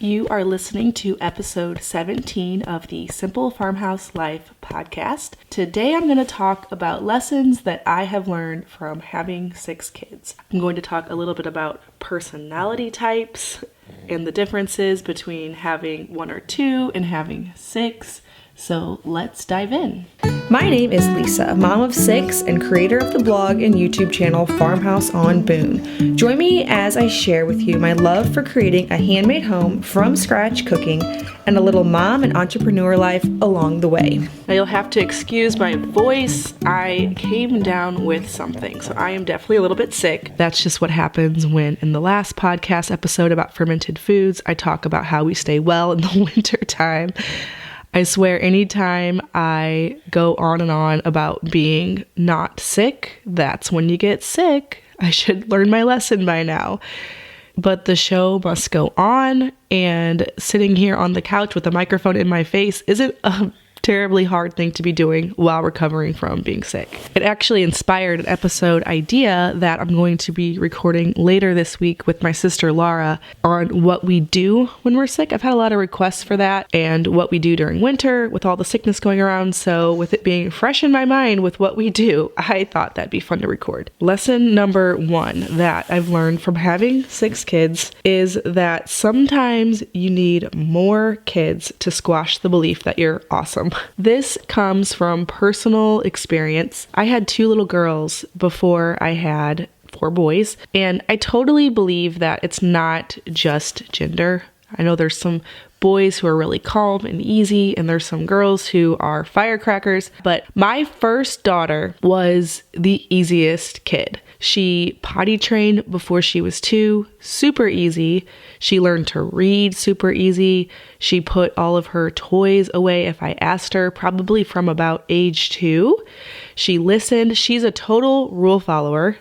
You are listening to episode 17 of the Simple Farmhouse Life podcast. Today I'm going to talk about lessons that I have learned from having 6 kids. I'm going to talk a little bit about personality types and the differences between having 1 or 2 and having 6. So let's dive in. My name is Lisa, mom of 6 and creator of the blog and YouTube channel Farmhouse on Boone. Join me as I share with you my love for creating a handmade home from scratch cooking and a little mom and entrepreneur life along the way. Now you'll have to excuse my voice. I came down with something, so I am definitely a little bit sick. That's just what happens when in the last podcast episode about fermented foods, I talk about how we stay well in the winter time. I swear anytime I go on and on about being not sick, that's when you get sick. I should learn my lesson by now. But the show must go on, and sitting here on the couch with a microphone in my face isn't a terribly hard thing to be doing while recovering from being sick. It actually inspired an episode idea that I'm going to be recording later this week with my sister Laura on what we do when we're sick. I've had a lot of requests for that and what we do during winter with all the sickness going around. So with it being fresh in my mind with what we do, I thought that'd be fun to record. Lesson number 1 that I've learned from having 6 kids is that sometimes you need more kids to squash the belief that you're awesome. This comes from personal experience. I had 2 little girls before I had 4 boys, and I totally believe that it's not just gender. I know there's some boys who are really calm and easy, and there's some girls who are firecrackers, but my first daughter was the easiest kid. She potty trained before she was 2, super easy. She learned to read super easy. She put all of her toys away if I asked her, probably from about age 2. She listened. She's a total rule follower.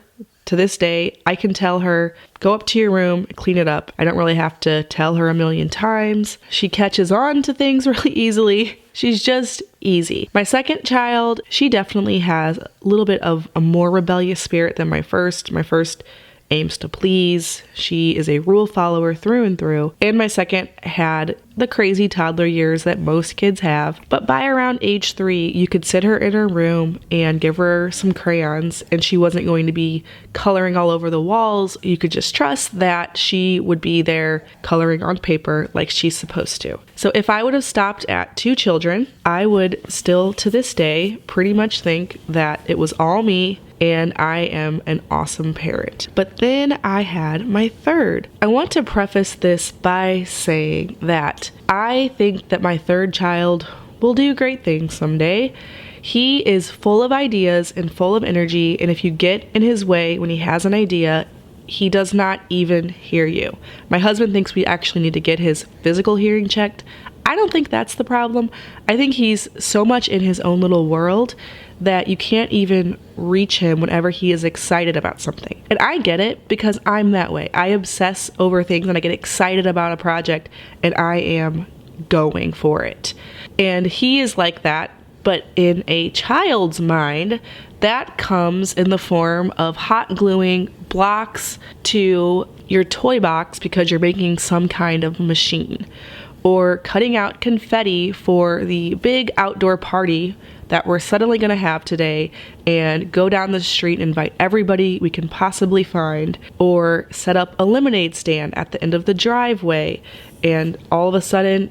To this day, I can tell her, go up to your room, clean it up. I don't really have to tell her a million times. She catches on to things really easily. She's just easy. My second child, she definitely has a little bit of a more rebellious spirit than my first. My first aims to please. She is a rule follower through and through. And my second had the crazy toddler years that most kids have. But by around age 3, you could sit her in her room and give her some crayons, and she wasn't going to be coloring all over the walls. You could just trust that she would be there coloring on paper like she's supposed to. So if I would have stopped at 2 children, I would still to this day pretty much think that it was all me and I am an awesome parent. But then I had my third. I want to preface this by saying that I think that my third child will do great things someday. He is full of ideas and full of energy, and if you get in his way when he has an idea, he does not even hear you. My husband thinks we actually need to get his physical hearing checked. I don't think that's the problem. I think he's so much in his own little world that you can't even reach him whenever he is excited about something. And I get it because I'm that way. I obsess over things and I get excited about a project and I am going for it. And he is like that, but in a child's mind, that comes in the form of hot gluing blocks to your toy box because you're making some kind of machine, or cutting out confetti for the big outdoor party that we're suddenly going to have today and go down the street and invite everybody we can possibly find, or set up a lemonade stand at the end of the driveway and all of a sudden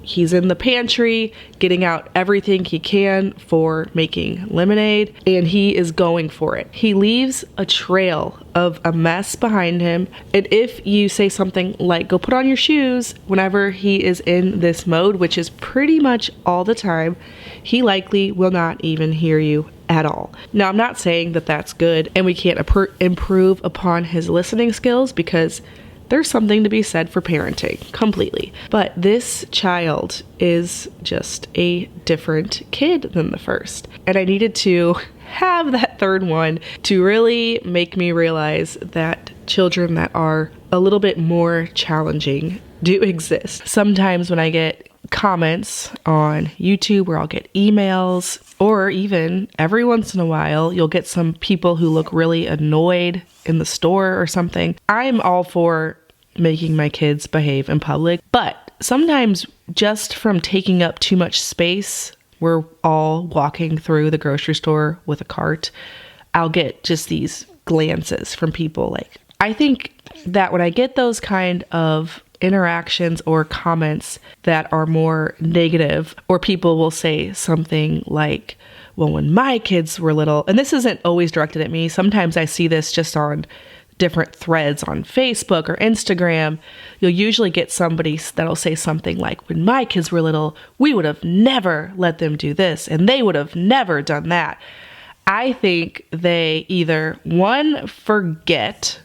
he's in the pantry getting out everything he can for making lemonade, and he is going for it. He leaves a trail of a mess behind him, and if you say something like, go put on your shoes, whenever he is in this mode, which is pretty much all the time, he likely will not even hear you at all. Now, I'm not saying that that's good and we can't improve upon his listening skills, because there's something to be said for parenting completely. But this child is just a different kid than the first. And I needed to have that third one to really make me realize that children that are a little bit more challenging do exist. Sometimes when I get comments on YouTube, or I'll get emails, or even every once in a while, you'll get some people who look really annoyed in the store or something. I'm all for making my kids behave in public. But sometimes just from taking up too much space, we're all walking through the grocery store with a cart, I'll get just these glances from people. Like, I think that when I get those kind of interactions or comments that are more negative, or people will say something like, well, when my kids were little, and this isn't always directed at me. Sometimes I see this just on different threads on Facebook or Instagram. You'll usually get somebody that'll say something like, when my kids were little, we would have never let them do this, and they would have never done that. I think they either, one, forget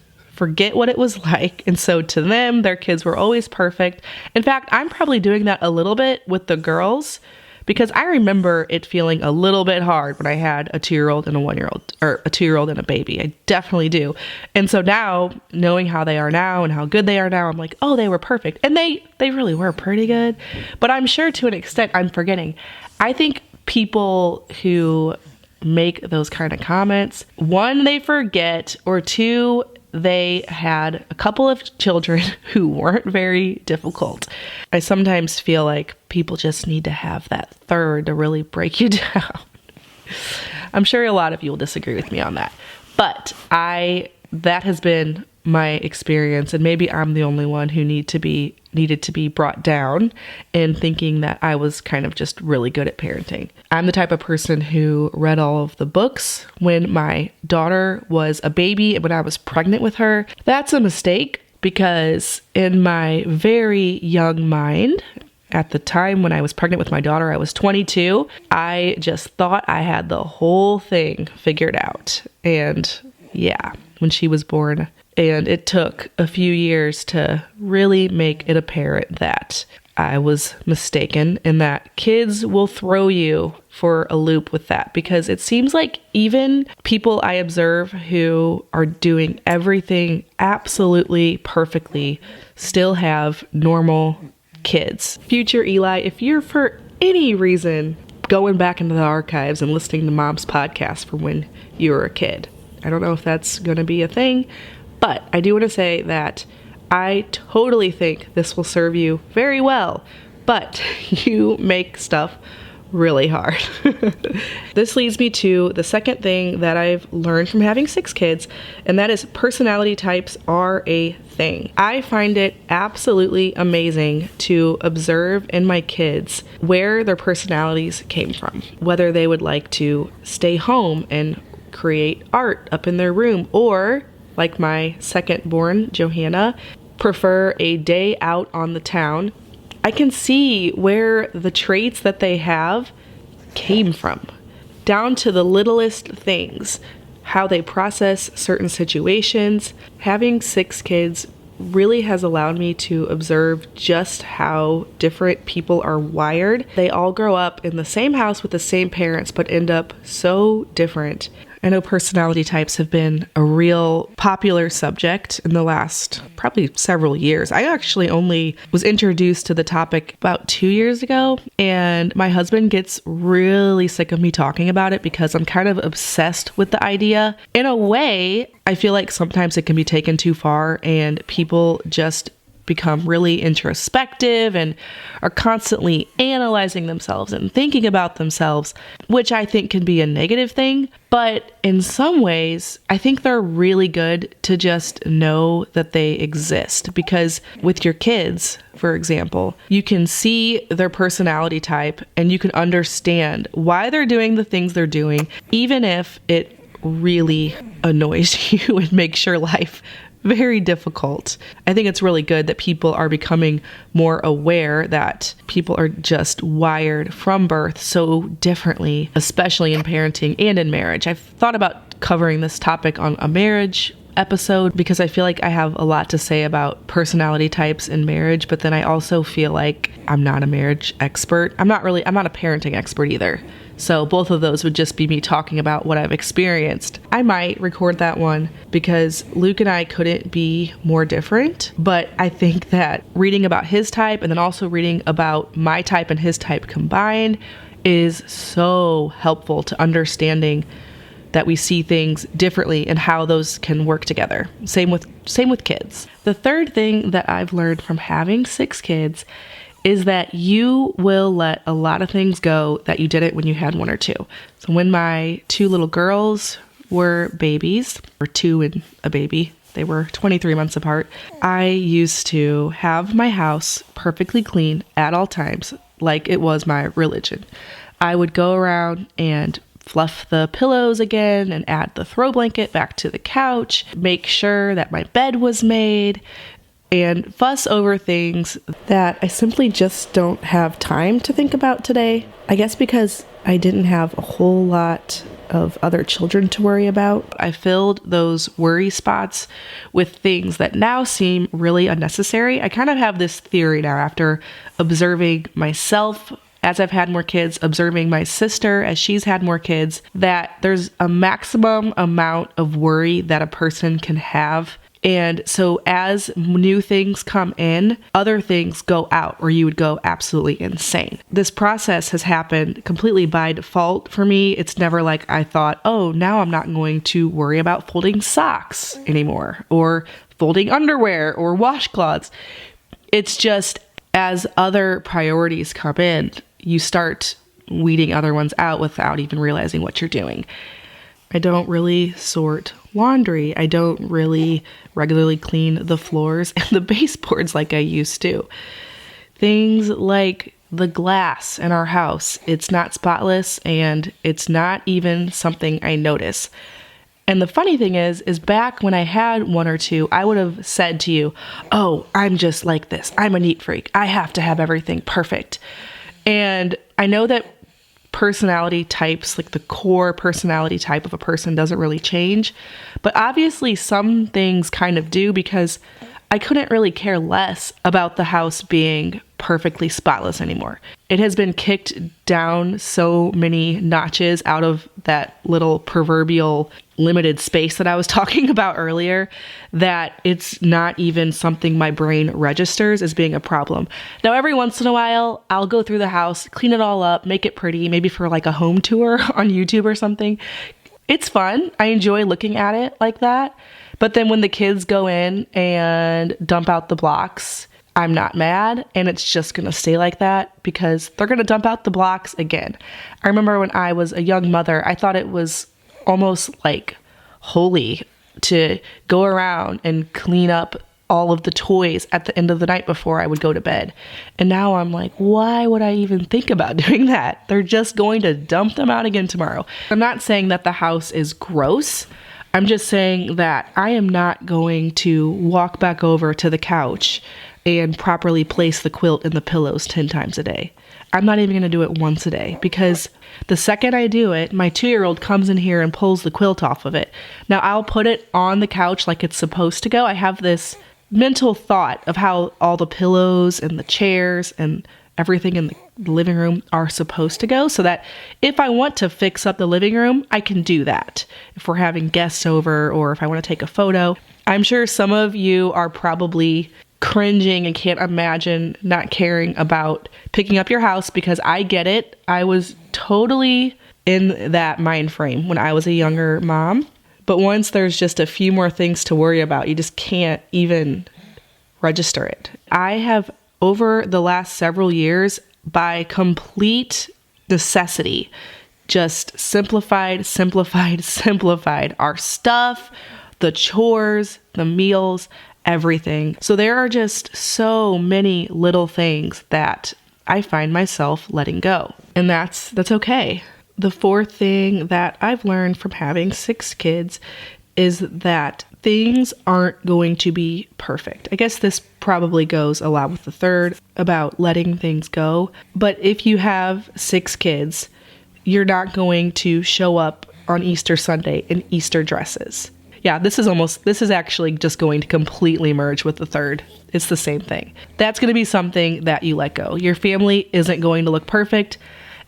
what it was like, and so to them, their kids were always perfect. In fact, I'm probably doing that a little bit with the girls, because I remember it feeling a little bit hard when I had a 2-year-old and a 1-year-old, or a 2-year-old and a baby. I definitely do. And so now, knowing how they are now and how good they are now, I'm like, oh, they were perfect. And they really were pretty good. But I'm sure to an extent I'm forgetting. I think people who make those kind of comments, one, they forget, or two, they had a couple of children who weren't very difficult. I sometimes feel like people just need to have that third to really break you down. I'm sure a lot of you will disagree with me on that. But that has been my experience, and maybe I'm the only one who needed to be brought down in thinking that I was kind of just really good at parenting. I'm the type of person who read all of the books when my daughter was a baby and when I was pregnant with her. That's a mistake, because in my very young mind, at the time when I was pregnant with my daughter, I was 22. I just thought I had the whole thing figured out. And yeah, when she was born, and it took a few years to really make it apparent that I was mistaken, and that kids will throw you for a loop with that, because it seems like even people I observe who are doing everything absolutely perfectly still have normal kids. Future Eli, if you're for any reason going back into the archives and listening to Mom's podcast from when you were a kid, I don't know if that's going to be a thing, but I do want to say that I totally think this will serve you very well, but you make stuff really hard. This leads me to the second thing that I've learned from having 6 kids, and that is personality types are a thing. I find it absolutely amazing to observe in my kids where their personalities came from, whether they would like to stay home and create art up in their room, or like my second born, Johanna, prefer a day out on the town. I can see where the traits that they have came from, down to the littlest things, how they process certain situations. Having 6 kids really has allowed me to observe just how different people are wired. They all grow up in the same house with the same parents, but end up so different. I know personality types have been a real popular subject in the last probably several years. I actually only was introduced to the topic about 2 years ago, and my husband gets really sick of me talking about it because I'm kind of obsessed with the idea. In a way, I feel like sometimes it can be taken too far, and people just become really introspective and are constantly analyzing themselves and thinking about themselves, which I think can be a negative thing. But in some ways, I think they're really good to just know that they exist, because with your kids, for example, you can see their personality type and you can understand why they're doing the things they're doing, even if it really annoys you and makes your life very difficult. I think it's really good that people are becoming more aware that people are just wired from birth so differently, especially in parenting and in marriage. I've thought about covering this topic on a marriage episode because I feel like I have a lot to say about personality types in marriage, but then I also feel like I'm not a marriage expert. I'm not a parenting expert either. So both of those would just be me talking about what I've experienced. I might record that one because Luke and I couldn't be more different, but I think that reading about his type and then also reading about my type and his type combined is so helpful to understanding that we see things differently and how those can work together. Same with kids. The third thing that I've learned from having 6 kids is that you will let a lot of things go that you didn't when you had 1 or 2. So when my 2 little girls were babies, or 2 and a baby, they were 23 months apart, I used to have my house perfectly clean at all times, like it was my religion. I would go around and fluff the pillows again and add the throw blanket back to the couch, make sure that my bed was made, and fuss over things that I simply just don't have time to think about today. I guess because I didn't have a whole lot of other children to worry about. I filled those worry spots with things that now seem really unnecessary. I kind of have this theory now after observing myself as I've had more kids, observing my sister as she's had more kids, that there's a maximum amount of worry that a person can have. And so as new things come in, other things go out, or you would go absolutely insane. This process has happened completely by default for me. It's never like I thought, oh, now I'm not going to worry about folding socks anymore, or folding underwear or washcloths. It's just as other priorities come in, you start weeding other ones out without even realizing what you're doing. I don't really sort laundry. I don't really regularly clean the floors and the baseboards like I used to. Things like the glass in our house, it's not spotless and it's not even something I notice. And the funny thing is back when I had 1 or 2, I would have said to you, oh, I'm just like this. I'm a neat freak. I have to have everything perfect. And I know that personality types, like the core personality type of a person, doesn't really change. But obviously some things kind of do, because I couldn't really care less about the house being perfectly spotless anymore. It has been kicked down so many notches out of that little proverbial limited space that I was talking about earlier, that it's not even something my brain registers as being a problem. Now, every once in a while, I'll go through the house, clean it all up, make it pretty, maybe for like a home tour on YouTube or something. It's fun. I enjoy looking at it like that. But then when the kids go in and dump out the blocks, I'm not mad, and it's just going to stay like that because they're going to dump out the blocks again. I remember when I was a young mother, I thought it was almost like holy to go around and clean up all of the toys at the end of the night before I would go to bed. And now I'm like, why would I even think about doing that? They're just going to dump them out again tomorrow. I'm not saying that the house is gross. I'm just saying that I am not going to walk back over to the couch and properly place the quilt and the pillows 10 times a day. I'm not even going to do it once a day, because the second I do it, my 2-year-old comes in here and pulls the quilt off of it. Now, I'll put it on the couch like it's supposed to go. I have this mental thought of how all the pillows and the chairs and everything in the living room are supposed to go, so that if I want to fix up the living room, I can do that. If we're having guests over, or if I want to take a photo. I'm sure some of you are probably cringing and can't imagine not caring about picking up your house, because I get it. I was totally in that mind frame when I was a younger mom. But once there's just a few more things to worry about, you just can't even register it. I have, over the last several years, by complete necessity, just simplified our stuff, the chores, the meals, everything. So there are just so many little things that I find myself letting go. And that's okay. The fourth thing that I've learned from having 6 kids is that things aren't going to be perfect. I guess this probably goes a lot with the third, about letting things go. But if you have 6 kids, you're not going to show up on Easter Sunday in Easter dresses. Yeah, this is actually just going to completely merge with the third. It's the same thing. That's going to be something that you let go. Your family isn't going to look perfect.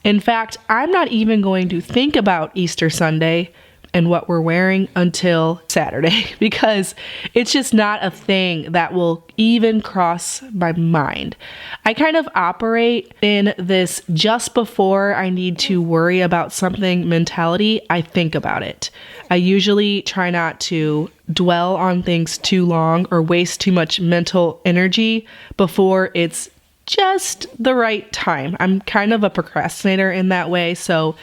In fact, I'm not even going to think about Easter Sunday and what we're wearing until Saturday because it's just not a thing that will even cross my mind. I kind of operate in this just before I need to worry about something mentality, I think about it. I usually try not to dwell on things too long or waste too much mental energy before it's just the right time. I'm kind of a procrastinator in that way. So,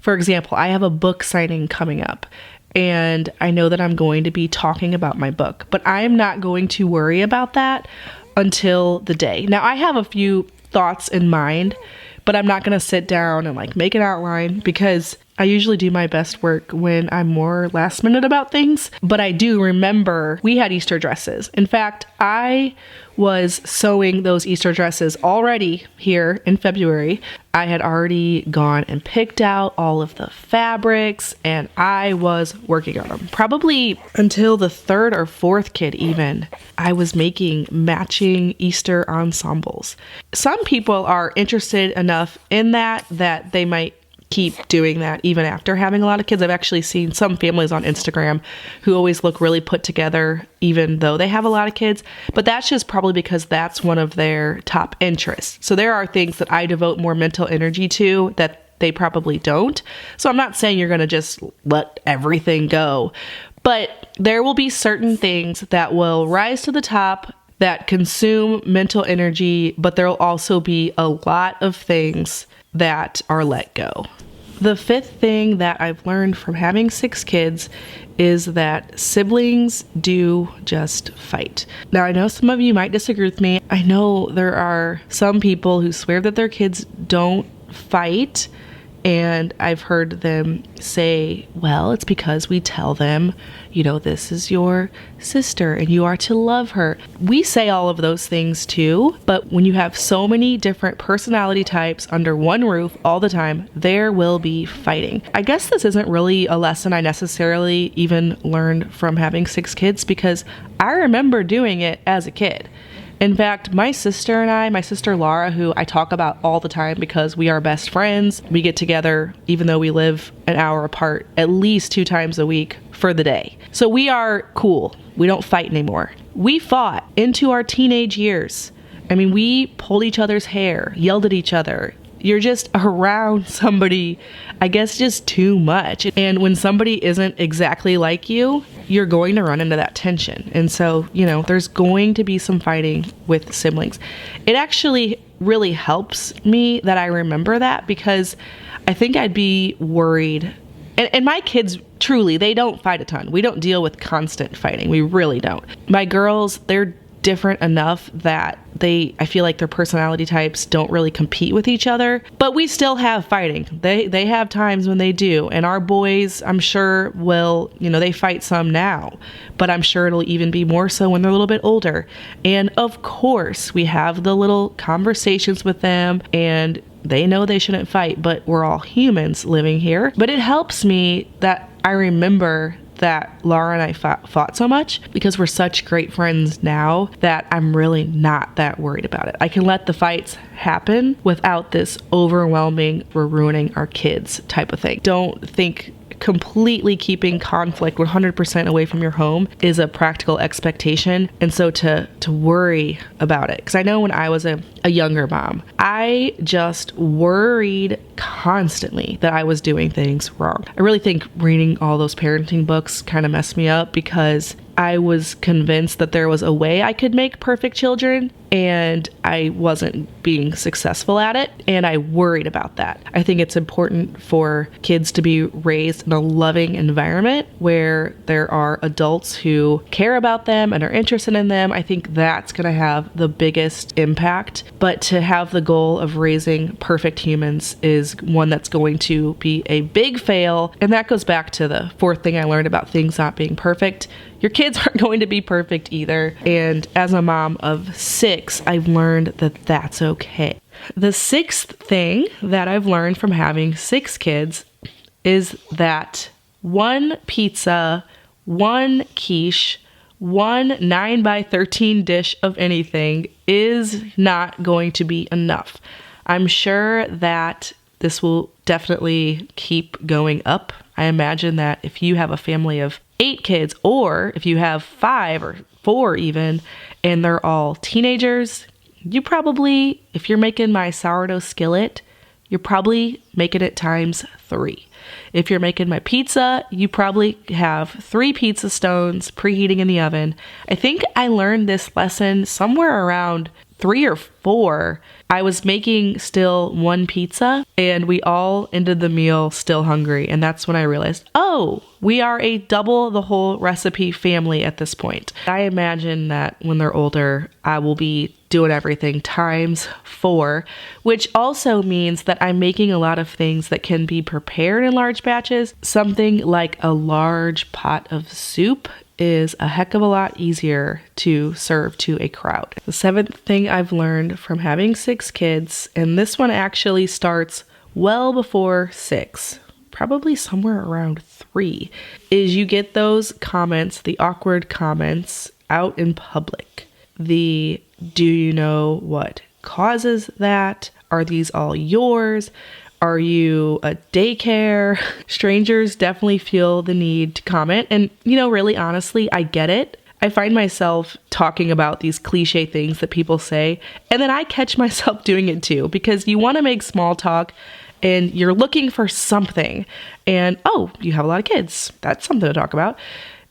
for example, I have a book signing coming up and I know that I'm going to be talking about my book, but I'm not going to worry about that until the day. Now, I have a few thoughts in mind, but I'm not going to sit down and like make an outline because I usually do my best work when I'm more last minute about things. But I do remember we had Easter dresses. In fact, I was sewing those Easter dresses already here in February. I had already gone and picked out all of the fabrics and I was working on them. Probably until the third or fourth kid even, I was making matching Easter ensembles. Some people are interested enough in that they might keep doing that even after having a lot of kids. I've actually seen some families on Instagram who always look really put together even though they have a lot of kids, but that's just probably because that's one of their top interests. So there are things that I devote more mental energy to that they probably don't. So I'm not saying you're going to just let everything go, but there will be certain things that will rise to the top that consume mental energy, but there will also be a lot of things that are let go. The fifth thing that I've learned from having 6 kids is that siblings do just fight. Now, I know some of you might disagree with me. I know there are some people who swear that their kids don't fight, and I've heard them say, well, it's because we tell them, this is your sister and you are to love her. We say all of those things too, but when you have so many different personality types under one roof all the time, there will be fighting. I guess this isn't really a lesson I necessarily even learned from having 6 kids because I remember doing it as a kid. In fact, my sister Laura, who I talk about all the time because we are best friends, we get together, even though we live an hour apart, at least 2 times a week for the day. So we are cool. We don't fight anymore. We fought into our teenage years. I mean, we pulled each other's hair, yelled at each other. You're just around somebody, I guess, just too much. And when somebody isn't exactly like you, you're going to run into that tension. And so, there's going to be some fighting with siblings. It actually really helps me that I remember that because I think I'd be worried. And my kids, truly, they don't fight a ton. We don't deal with constant fighting. We really don't. My girls, they're different enough that I feel like their personality types don't really compete with each other, but we still have fighting. They have times when they do. And our boys, I'm sure will, they fight some now, but I'm sure it'll even be more so when they're a little bit older. And of course we have the little conversations with them and they know they shouldn't fight, but we're all humans living here. But it helps me that I remember that Laura and I fought so much because we're such great friends now that I'm really not that worried about it. I can let the fights happen without this overwhelming, we're ruining our kids type of thing. Don't think completely keeping conflict 100% away from your home is a practical expectation. And so to worry about it, because I know when I was a younger mom, I just worried constantly that I was doing things wrong. I really think reading all those parenting books kind of messed me up because I was convinced that there was a way I could make perfect children and I wasn't being successful at it, and I worried about that. I think it's important for kids to be raised in a loving environment where there are adults who care about them and are interested in them. I think that's going to have the biggest impact, but to have the goal of raising perfect humans is one that's going to be a big fail, and that goes back to the 4th thing I learned about things not being perfect. Your kids aren't going to be perfect either. And as a mom of 6, I've learned that that's okay. The 6th thing that I've learned from having 6 kids is that 1 pizza, 1 quiche, 1 9x13 dish of anything is not going to be enough. I'm sure that this will definitely keep going up. I imagine that if you have a family of 8 kids, or if you have 5 or 4 even, and they're all teenagers, you probably, if you're making my sourdough skillet, you're probably making it times 3. If you're making my pizza, you probably have 3 pizza stones preheating in the oven. I think I learned this lesson somewhere around 3 or 4. I was making still 1 pizza and we all ended the meal still hungry. And that's when I realized, oh, we are a double the whole recipe family at this point. I imagine that when they're older, I will be doing everything times 4, which also means that I'm making a lot of things that can be prepared in large batches. Something like a large pot of soup is a heck of a lot easier to serve to a crowd. The 7th thing I've learned from having 6 kids, and this one actually starts well before 6, probably somewhere around 3, is you get those comments, the awkward comments out in public. The do you know what causes that? Are these all yours? Are you a daycare? Strangers definitely feel the need to comment. And, really honestly, I get it. I find myself talking about these cliche things that people say, and then I catch myself doing it too, because you want to make small talk and you're looking for something. And, oh, you have a lot of kids. That's something to talk about.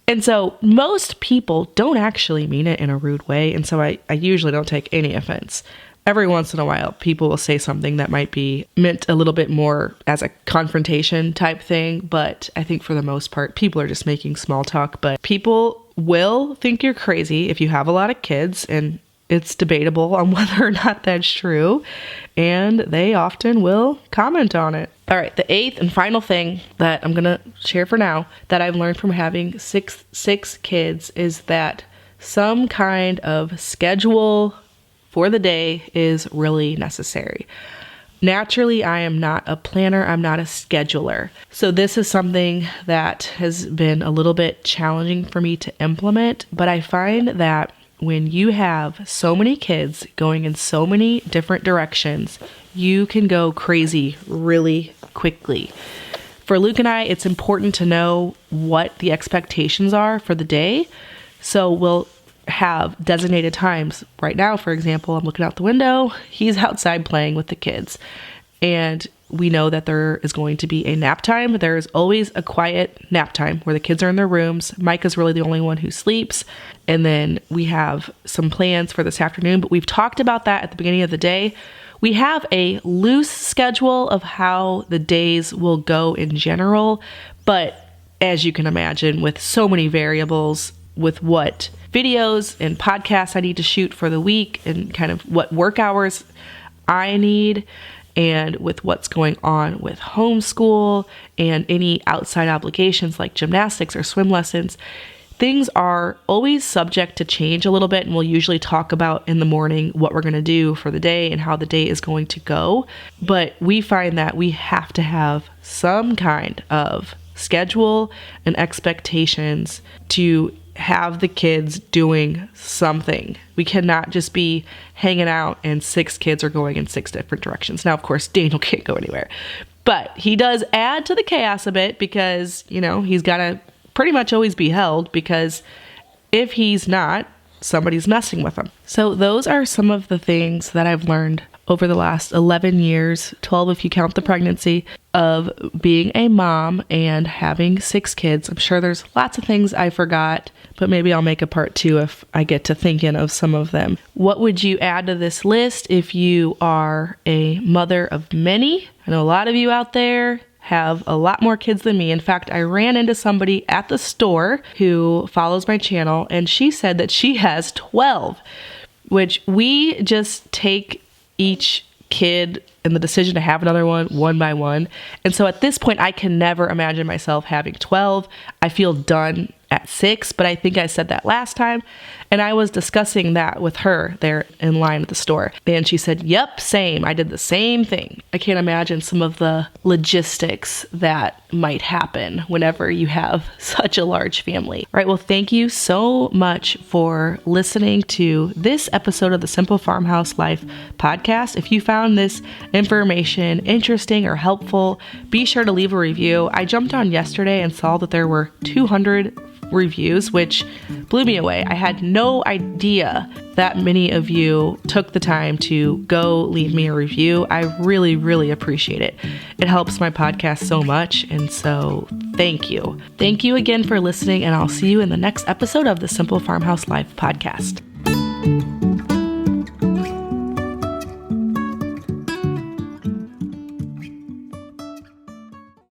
And so most people don't actually mean it in a rude way. And so I usually don't take any offense. Every once in a while, people will say something that might be meant a little bit more as a confrontation type thing. But I think for the most part, people are just making small talk. But people will think you're crazy if you have a lot of kids, and it's debatable on whether or not that's true. And they often will comment on it. All right, the 8th and final thing that I'm going to share for now that I've learned from having six kids is that some kind of schedule for the day is really necessary. Naturally, I am not a planner. I'm not a scheduler. So this is something that has been a little bit challenging for me to implement, but I find that when you have so many kids going in so many different directions, you can go crazy really quickly. For Luke and I, it's important to know what the expectations are for the day. So we'll have designated times. Right now, for example, I'm looking out the window. He's outside playing with the kids. And we know that there is going to be a nap time. There is always a quiet nap time where the kids are in their rooms. Micah's really the only one who sleeps. And then we have some plans for this afternoon, but we've talked about that at the beginning of the day. We have a loose schedule of how the days will go in general, but as you can imagine, with so many variables, with what videos and podcasts I need to shoot for the week and kind of what work hours I need, and with what's going on with homeschool and any outside obligations like gymnastics or swim lessons, things are always subject to change a little bit, and we'll usually talk about in the morning what we're going to do for the day and how the day is going to go. But we find that we have to have some kind of schedule and expectations to have the kids doing something. We cannot just be hanging out and 6 kids are going in 6 different directions. Now, of course, Daniel can't go anywhere, but he does add to the chaos a bit because, he's got to pretty much always be held, because if he's not, somebody's messing with him. So those are some of the things that I've learned over the last 11 years, 12 if you count the pregnancy, of being a mom and having 6 kids. I'm sure there's lots of things I forgot, but maybe I'll make a part 2 if I get to thinking of some of them. What would you add to this list if you are a mother of many? I know a lot of you out there have a lot more kids than me. In fact, I ran into somebody at the store who follows my channel, and she said that she has 12, which we just take each kid and the decision to have another one by one. And so at this point, I can never imagine myself having 12. I feel done at 6, but I think I said that last time. And I was discussing that with her there in line at the store. And she said, yep, same. I did the same thing. I can't imagine some of the logistics that might happen whenever you have such a large family. All right, well, thank you so much for listening to this episode of the Simple Farmhouse Life podcast. If you found this information interesting or helpful, be sure to leave a review. I jumped on yesterday and saw that there were 200 reviews, which blew me away. I had no idea that many of you took the time to go leave me a review. I really, really appreciate it. It helps my podcast so much, and so thank you. Thank you again for listening, and I'll see you in the next episode of the Simple Farmhouse Life podcast.